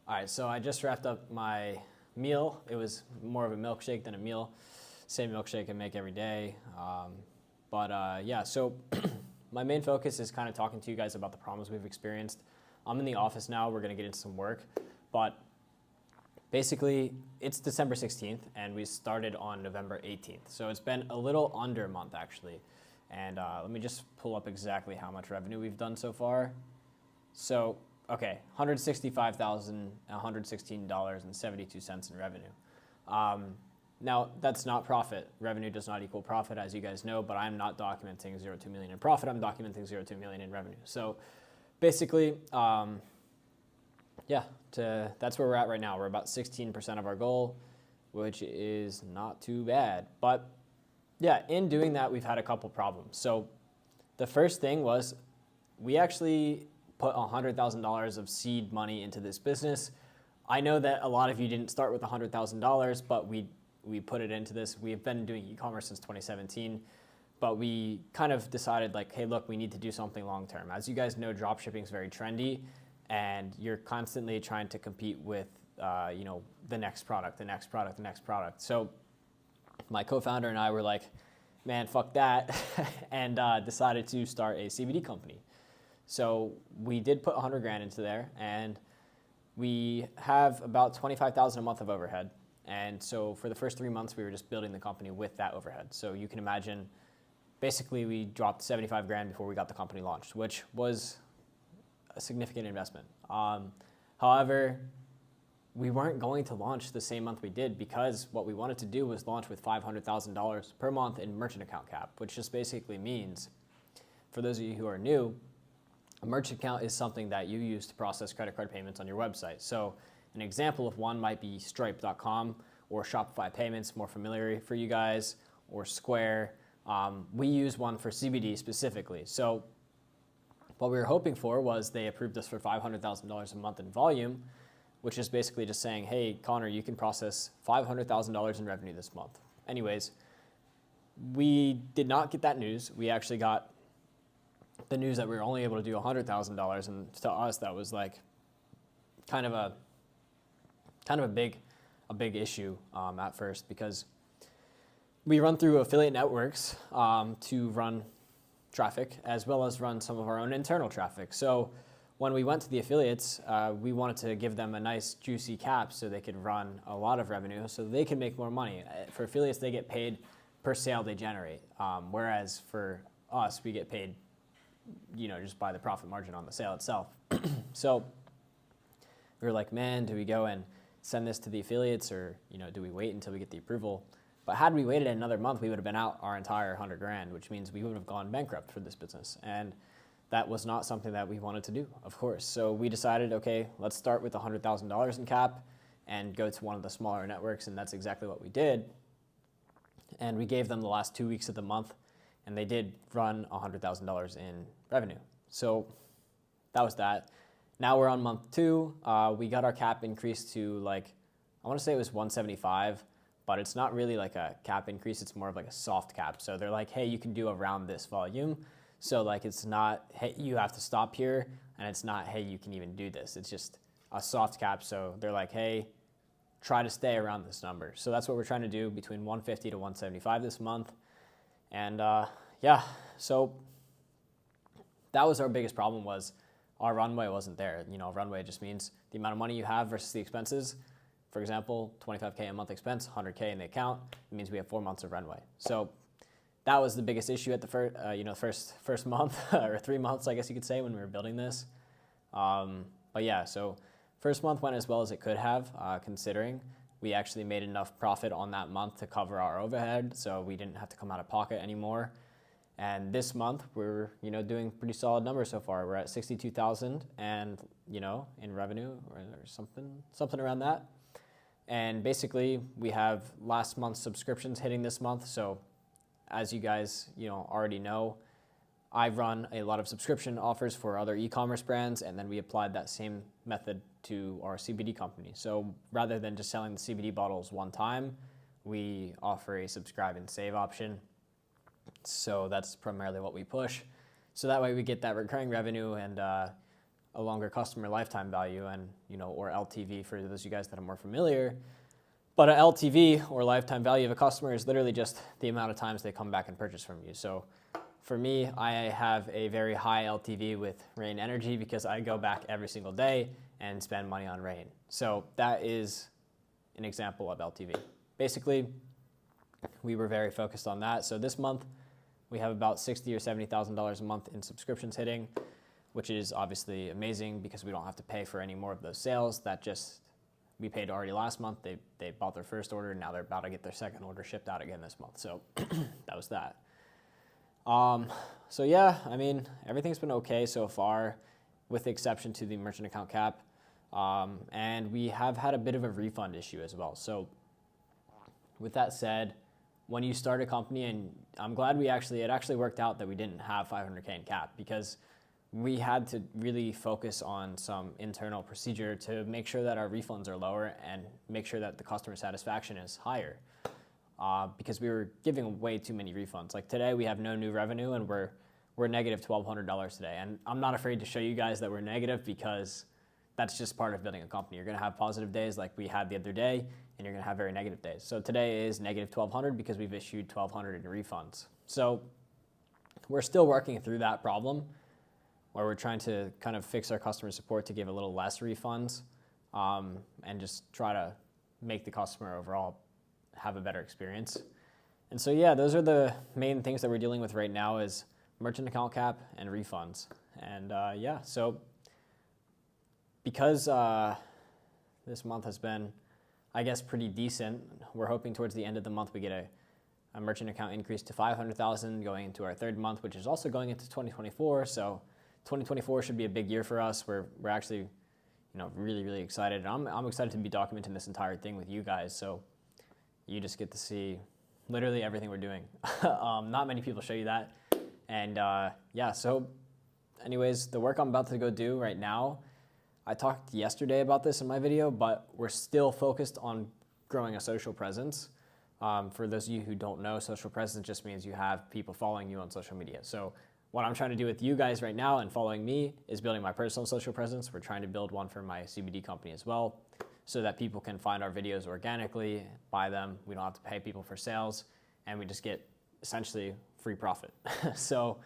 All right, so I just wrapped up my meal. It was more of a milkshake than a meal. Same milkshake I make every day. Yeah, so my main focus is kind of talking to you guys about the problems we've experienced. I'm in the office now. We're going to get into some work. But basically, it's December 16th, and we started on November 18th. So it's been a little under a month, actually. And let me just pull up exactly how much revenue we've done so far. So, okay, $165,116.72 in revenue. Now, that's not profit. Revenue does not equal profit, as you guys know, but I'm not documenting 0 to $1 million in profit. I'm documenting 0 to $1 million in revenue. So basically, that's where we're at right now. We're about 16% of our goal, which is not too bad. But yeah, in doing that, we've had a couple problems. So the first thing was we actually put $100,000 of seed money into this business. I know that a lot of you didn't start with $100,000, but we put it into this. We've been doing e-commerce since 2017, but we kind of decided like, hey, look, we need to do something long-term. As you guys know, dropshipping is very trendy, and you're constantly trying to compete with, the next product. So my co-founder and I were like, man, fuck that, and decided to start a CBD company. So we did put 100 grand into there, and we have about 25,000 a month of overhead. And so for the first 3 months, we were just building the company with that overhead. So you can imagine, basically we dropped 75 grand before we got the company launched, which was a significant investment. However, we weren't going to launch the same month we did, because what we wanted to do was launch with $500,000 per month in merchant account cap, which just basically means, for those of you who are new, a merchant account is something that you use to process credit card payments on your website. So an example of one might be Stripe.com or Shopify Payments, more familiar for you guys, or Square. We use one for CBD specifically. So what we were hoping for was they approved us for $500,000 a month in volume, which is basically just saying, hey, Connor, you can process $500,000 in revenue this month. Anyways, we did not get that news. We actually got the news that we were only able to do $100,000, and to us that was like kind of a big issue at first, because we run through affiliate networks to run traffic, as well as run some of our own internal traffic. So when we went to the affiliates, we wanted to give them a nice juicy cap so they could run a lot of revenue so they can make more money. For affiliates, they get paid per sale they generate, whereas for us, we get paid just by the profit margin on the sale itself. So we were like, man, do we go and send this to the affiliates, or do we wait until we get the approval? But had we waited another month, we would have been out our entire 100 grand, which means we would have gone bankrupt for this business. And that was not something that we wanted to do, of course. So we decided, okay, let's start with $100,000 in cap and go to one of the smaller networks, and that's exactly what we did. And we gave them the last 2 weeks of the month, and they did run $100,000 in revenue. So that was that. Now we're on month 2. We got our cap increased to I want to say it was 175, but it's not really like a cap increase. It's more of like a soft cap. So they're like, hey, you can do around this volume. So it's not, hey, you have to stop here, and it's not, hey, you can even do this. It's just a soft cap. So they're like, hey, try to stay around this number. So that's what we're trying to do, between 150 to 175 this month. And so that was our biggest problem, was our runway wasn't there. Runway just means the amount of money you have versus the expenses. For example, $25K a month expense, $100K in the account. It means we have 4 months of runway. So that was the biggest issue at the first month, or 3 months, I guess you could say, when we were building this. So first month went as well as it could have, considering we actually made enough profit on that month to cover our overhead, so we didn't have to come out of pocket anymore. And this month, we're doing pretty solid numbers so far. We're at 62,000, and in revenue, or something around that. And basically, we have last month's subscriptions hitting this month. So as you guys already know, I run a lot of subscription offers for other e-commerce brands, and then we applied that same method to our CBD company. So rather than just selling the CBD bottles one time, we offer a subscribe and save option. So that's primarily what we push. So that way we get that recurring revenue, and a longer customer lifetime value, and or LTV for those of you guys that are more familiar. But an LTV, or lifetime value of a customer, is literally just the amount of times they come back and purchase from you. So for me, I have a very high LTV with Rain Energy because I go back every single day and spend money on Rain. So that is an example of LTV. Basically, we were very focused on that. So this month, we have about $60,000 or $70,000 a month in subscriptions hitting, which is obviously amazing because we don't have to pay for any more of those sales. That just, we paid already last month. They bought their first order, and now they're about to get their second order shipped out again this month. So that was that. So yeah, I mean, everything's been okay so far, with the exception to the merchant account cap. And we have had a bit of a refund issue as well. So with that said, when you start a company, and I'm glad it actually worked out that we didn't have 500K in cap, because we had to really focus on some internal procedure to make sure that our refunds are lower and make sure that the customer satisfaction is higher. Because we were giving way too many refunds. Like today, we have no new revenue, and we're negative $1,200 today. And I'm not afraid to show you guys that we're negative, because that's just part of building a company. You're gonna have positive days like we had the other day, and you're gonna have very negative days. So today is negative 1,200 because we've issued 1,200 in refunds. So we're still working through that problem, where we're trying to kind of fix our customer support to give a little less refunds, and just try to make the customer overall have a better experience. And so yeah, those are the main things that we're dealing with right now, is merchant account cap and refunds. And yeah, so because this month has been, I guess, pretty decent, we're hoping towards the end of the month we get a merchant account increase to 500,000 going into our third month, which is also going into 2024. So 2024 should be a big year for us. We're actually, really, really excited. And I'm excited to be documenting this entire thing with you guys. So you just get to see literally everything we're doing. Not many people show you that. And yeah, so anyways, the work I'm about to go do right now, I talked yesterday about this in my video, but we're still focused on growing a social presence. For those of you who don't know, social presence just means you have people following you on social media. So what I'm trying to do with you guys right now and following me is building my personal social presence. We're trying to build one for my CBD company as well, so that people can find our videos organically, buy them. We don't have to pay people for sales, and we just get essentially free profit. So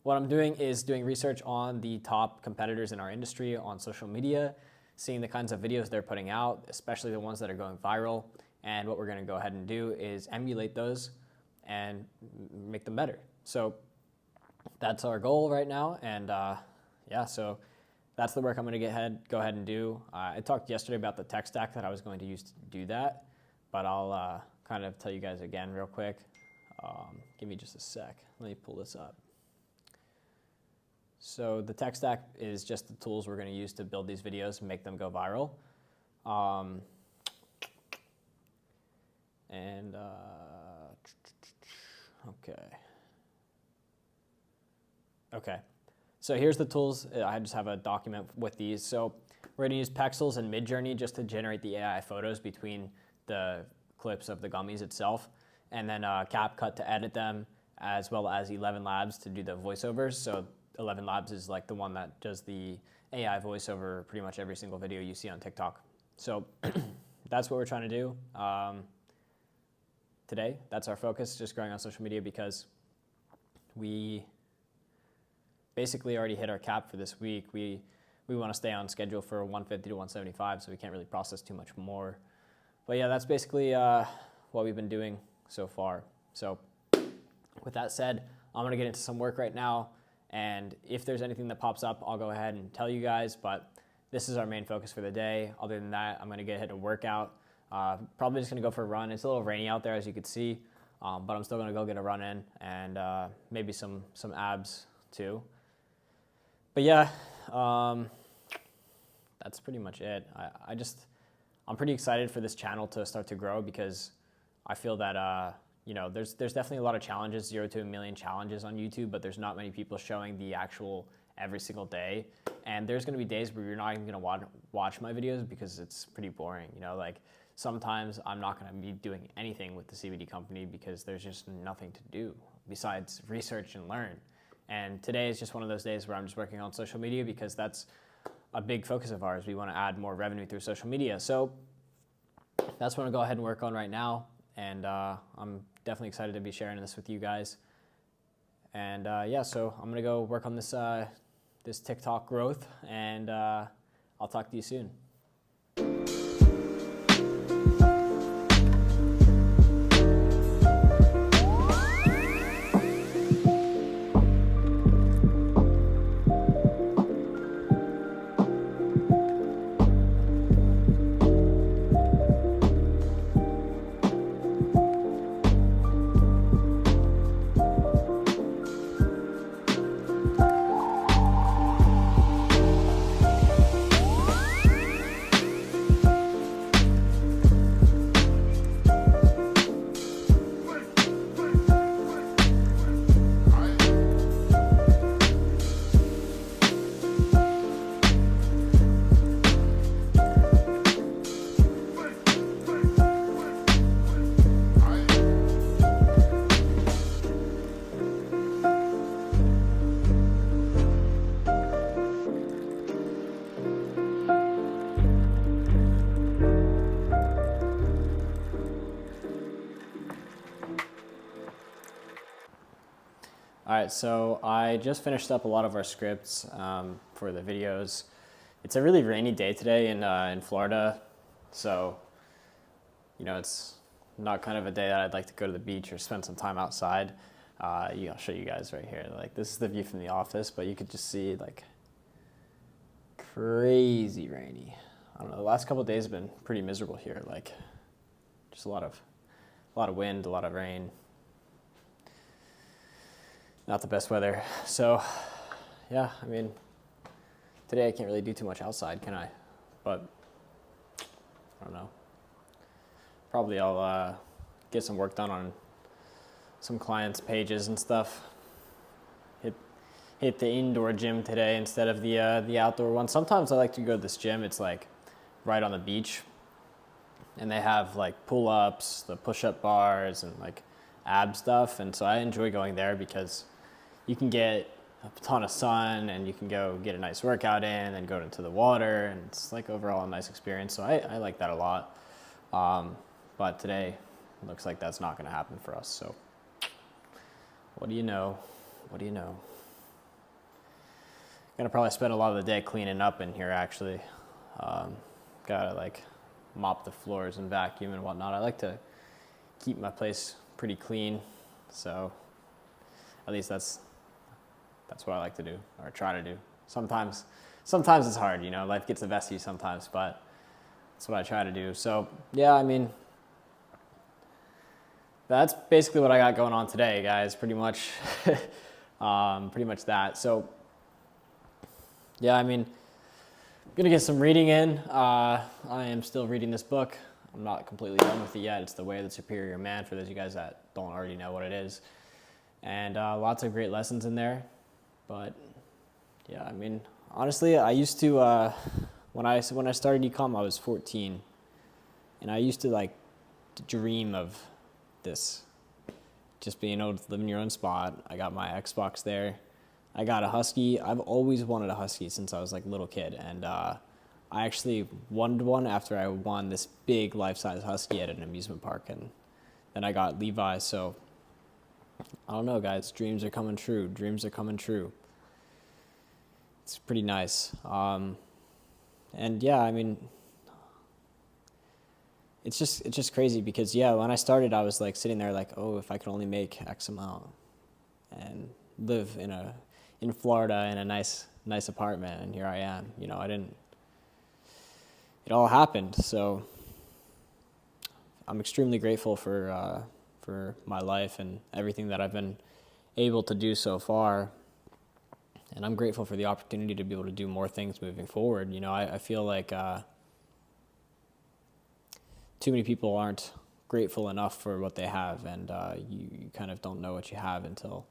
what I'm doing is doing research on the top competitors in our industry on social media, seeing the kinds of videos they're putting out, especially the ones that are going viral. And what we're gonna go ahead and do is emulate those and make them better. So that's our goal right now. And yeah, so that's the work I'm going to go ahead and do. I talked yesterday about the tech stack that I was going to use to do that, but I'll kind of tell you guys again real quick. Give me just a sec. Let me pull this up. So the tech stack is just the tools we're going to use to build these videos and make them go viral. Okay. So here's the tools. I just have a document with these. So we're going to use Pexels and Midjourney just to generate the AI photos between the clips of the gummies itself, and then CapCut to edit them, as well as 11 Labs to do the voiceovers. So 11 Labs is like the one that does the AI voiceover pretty much every single video you see on TikTok. So that's what we're trying to do today. That's our focus, just growing on social media, because we basically already hit our cap for this week. We want to stay on schedule for 150 to 175, so we can't really process too much more. But yeah, that's basically what we've been doing so far. So with that said, I'm going to get into some work right now, and if there's anything that pops up, I'll go ahead and tell you guys, but this is our main focus for the day. Other than that, I'm going to get ahead to workout. Probably just going to go for a run. It's a little rainy out there, as you can see, but I'm still going to go get a run in, and maybe some abs too. But yeah, that's pretty much it. I'm pretty excited for this channel to start to grow, because I feel that there's definitely a lot of challenges, 0 to a million challenges on YouTube, but there's not many people showing the actual every single day. And there's going to be days where you're not even going to watch my videos because it's pretty boring. Like sometimes I'm not going to be doing anything with the CBD company because there's just nothing to do besides research and learn. And today is just one of those days where I'm just working on social media, because that's a big focus of ours. We want to add more revenue through social media. So that's what I'm going to go ahead and work on right now. And I'm definitely excited to be sharing this with you guys. And yeah, so I'm going to go work on this, this TikTok growth, and I'll talk to you soon. All right, so I just finished up a lot of our scripts for the videos. It's a really rainy day today in Florida, so you know, it's not kind of a day that I'd like to go to the beach or spend some time outside. I'll show you guys right here. Like, this is the view from the office, but you could just see like crazy rainy. I don't know. The last couple of days have been pretty miserable here. Like, just a lot of wind, a lot of rain. Not the best weather. So yeah, I mean, today I can't really do too much outside, can I? But I don't know. Probably I'll get some work done on some clients' pages and stuff. Hit the indoor gym today instead of the outdoor one. Sometimes I like to go to this gym. It's like right on the beach, and they have like pull-ups, the push-up bars, and like ab stuff. And so I enjoy going there because you can get a ton of sun, and you can go get a nice workout in, and then go into the water, and it's like overall a nice experience. So I like that a lot. But today it looks like that's not going to happen for us. So what do you know? What do you know? Gonna probably spend a lot of the day cleaning up in here, actually. Gotta like mop the floors and vacuum and whatnot. I like to keep my place pretty clean, so at least that's what I like to do, or try to do. Sometimes it's hard, you know, life gets the best of you sometimes, but that's what I try to do. So yeah, I mean, that's basically what I got going on today, guys, pretty much. Pretty much that. So yeah, I mean, I'm gonna get some reading in. I am still reading this book. I'm not completely done with it yet. It's The Way of the Superior Man, for those of you guys that don't already know what it is. And lots of great lessons in there. But yeah, I mean, honestly, I used to, when I started eCom, I was 14. And I used to like dream of this, just being able to live in your own spot. I got my Xbox there. I got a husky. I've always wanted a husky since I was like a little kid, and I actually wanted one after I won this big life-size husky at an amusement park, and then I got Levi. So I don't know, guys. Dreams are coming true. Dreams are coming true. It's pretty nice. And yeah, I mean, it's just crazy because yeah, when I started, I was like sitting there like, oh, if I could only make X amount and live in Florida in a nice apartment, and here I am. You know, it all happened. So I'm extremely grateful for my life and everything that I've been able to do so far. And I'm grateful for the opportunity to be able to do more things moving forward. You know, I feel like too many people aren't grateful enough for what they have, and you kind of don't know what you have until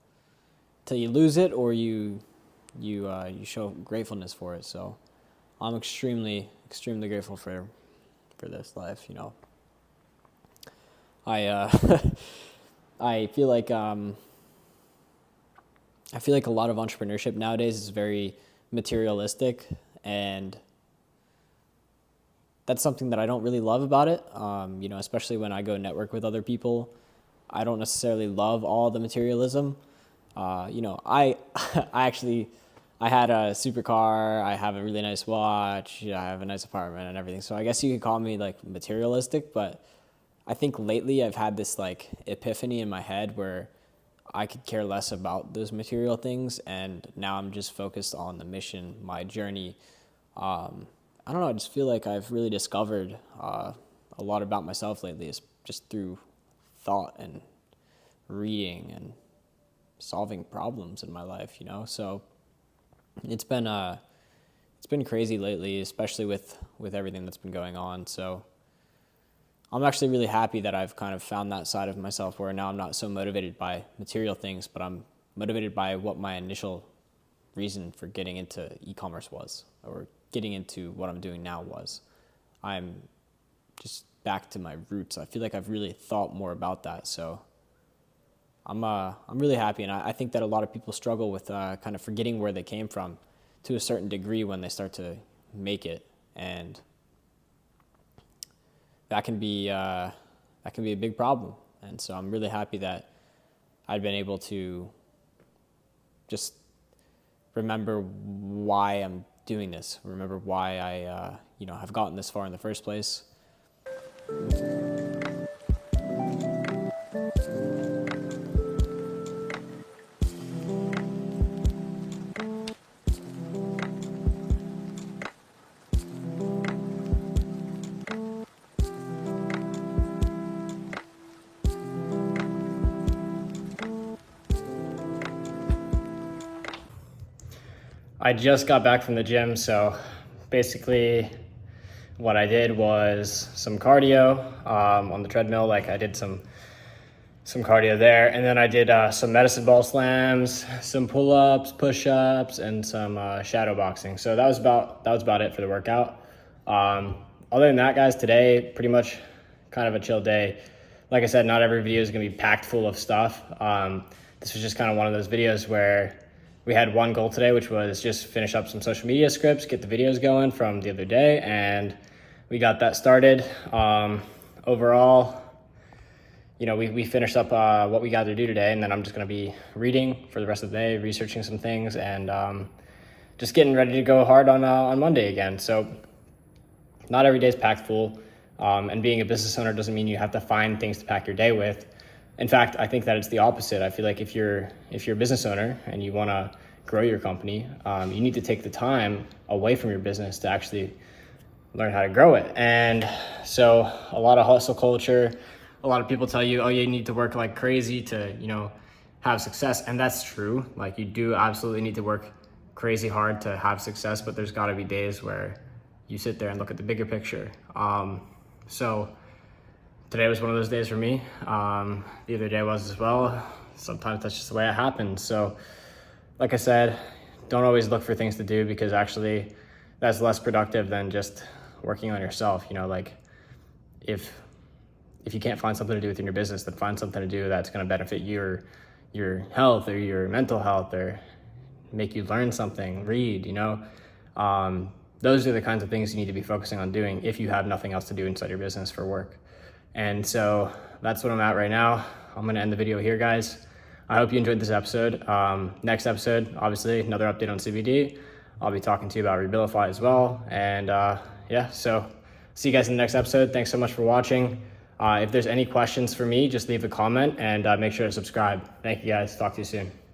you lose it, or you show gratefulness for it. So I'm extremely grateful for this life. You know, I feel like a lot of entrepreneurship nowadays is very materialistic, And that's something that I don't really love about it. Especially when I go network with other people, I don't necessarily love all the materialism. I I had a supercar, I have a really nice watch, I have a nice apartment and everything. So I guess you could call me like materialistic, but I think lately I've had this like epiphany in my head where I could care less about those material things, and now I'm just focused on the mission, my journey. I don't know, I just feel like I've really discovered a lot about myself lately. It's just through thought and reading and solving problems in my life, So it's been crazy lately, especially with everything that's been going on. So I'm actually really happy that I've kind of found that side of myself where now I'm not so motivated by material things, but I'm motivated by what my initial reason for getting into e-commerce was, or getting into what I'm doing now was. I'm just back to my roots. I feel like I've really thought more about that. So I'm really happy, and I think that a lot of people struggle with kind of forgetting where they came from to a certain degree when they start to make it, and that can be a big problem. And so I'm really happy that I've been able to just remember why I'm doing this, remember why I have gotten this far in the first place. I just got back from the gym, so basically what I did was some cardio on the treadmill. Like I did some cardio there, and then I did some medicine ball slams, some pull-ups, push-ups, and some shadow boxing. So that was about it for the workout. Other than that, guys, today pretty much kind of a chill day. Like I said, not every video is gonna be packed full of stuff. This was just kind of one of those videos where we had one goal today, which was just finish up some social media scripts, get the videos going from the other day, and we got that started. Overall, we finished up what we got to do today, and then I'm just going to be reading for the rest of the day, researching some things, and just getting ready to go hard on Monday again. So not every day is packed full, and being a business owner doesn't mean you have to find things to pack your day with. In fact, I think that it's the opposite. I feel like if you're a business owner and you want to grow your company, you need to take the time away from your business to actually learn how to grow it. And so a lot of hustle culture, a lot of people tell you, oh, you need to work like crazy to, have success. And that's true. Like you do absolutely need to work crazy hard to have success, but there's got to be days where you sit there and look at the bigger picture. So today was one of those days for me. The other day was as well. Sometimes that's just the way it happens. So like I said, don't always look for things to do, because actually that's less productive than just working on yourself. Like if you can't find something to do within your business, then find something to do that's going to benefit your health or your mental health, or make you learn something, read, those are the kinds of things you need to be focusing on doing if you have nothing else to do inside your business for work. And so that's what I'm at right now. I'm going to end the video here, guys. I hope you enjoyed this episode. Next episode, obviously, another update on CBD. I'll be talking to you about Rebuildify as well. And so see you guys in the next episode. Thanks so much for watching. If there's any questions for me, just leave a comment and make sure to subscribe. Thank you, guys. Talk to you soon.